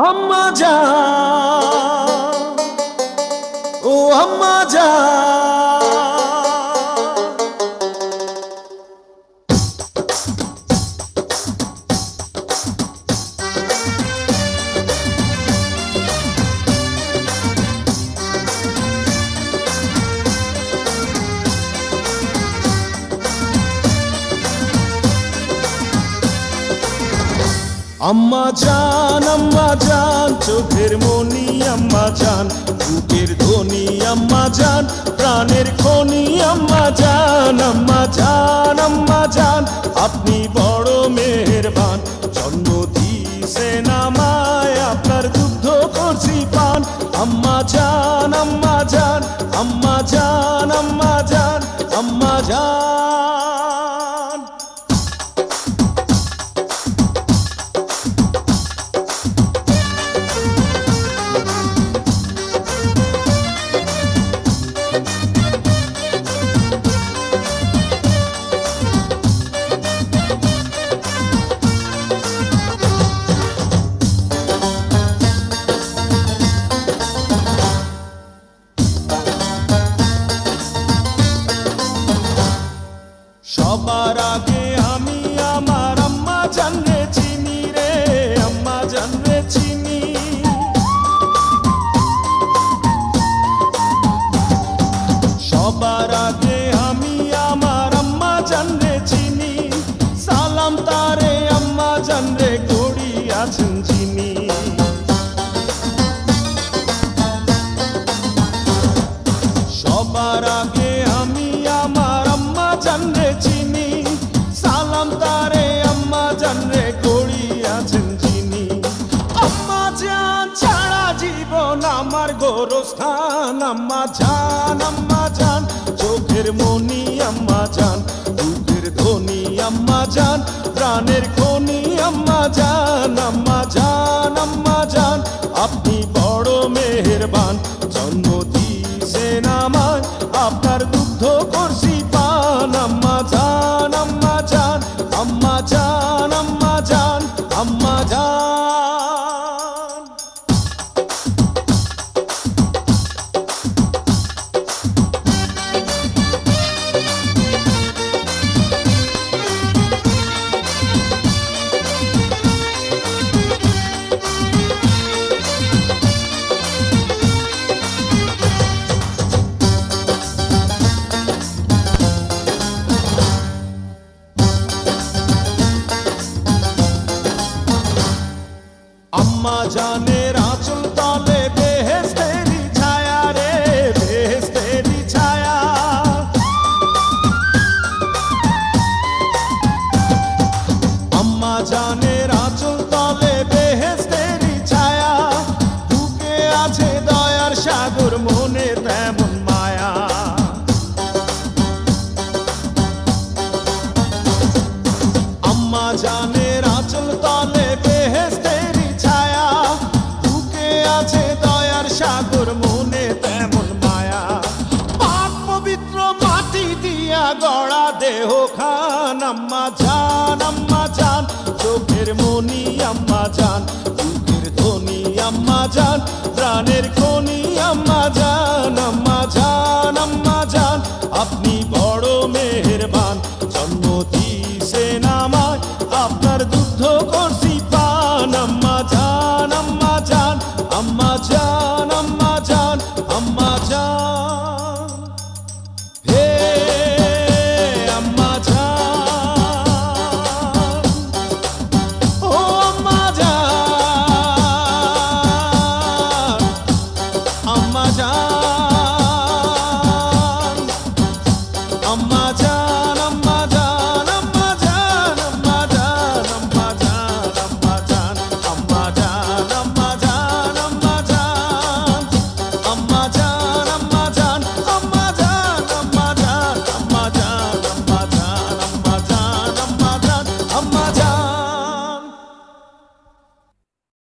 আম্মা জান, ও আম্মা জান, আম্মা জান, চোখের মনি আম্মা জান, বুকের ধ্বনি আম্মা জান, প্রাণের খনি আম্মা জান, আম্মা জান, আম্মা জান, আপনি বড় মেহেরবান, জন্ম দিয়েছেন আমায়, আপনার দুগ্ধ করছি পান, আম্মা জান, আম্মা জান, আম্মা জান, আম্মা জান, আম্মা জান। সবার আগে আমি আমার আম্মা জানরে চিনি রে, আম্মা জানরে চিনি। সবার আগে আমি আমার আম্মা জানরে চিনি, সালাম তারে আম্মা জানরে করি আছেন চিনি। সবার আগে আমি আমার আম্মা জানরে চিনি, সালাম তারে আম্মা জানরে করি আছেন চিনি। আম্মা জান ছাড়া জীবন আমার গোরস্থান, আম্মা জান, আম্মা জান, চোখের মনি আম্মা জান, বুকের ধ্বনি আম্মা জান, প্রাণের খনি আম্মা জান, আম্মা জান, আম্মা জান, আপনি বড় মেহেরবান, জন্ম দিয়েছেন আমায়, আপনার দুগ্ধ করছি পান, আম্মা জান, আম্মা জান, আম্মা জান, আম্মা জান, আম্মা জান। আম্মা জানের আঁচল তলে বেহেশতেরি ছায়া রে, বেহেশতেরি ছায়া। আম্মা জানের আঁচল তলে বেহেশতেরি ছায়া, বুকে আছে দয়ার সাগর, মনে তেমন মায়া। আম্মা জানের আঁচল তলে বেহেশতেরি ছায়া, বুকে আছে দয়ার সাগর, মনে তেমন মায়া। পাক পবিত্র মাটি দিয়া গড়া দেহ খান, আম্মা জান, আম্মা জান, চোখের মনি আম্মা জান, বুকের ধ্বনি আম্মা জান, প্রাণের খনি আম্মা জান, আম্মা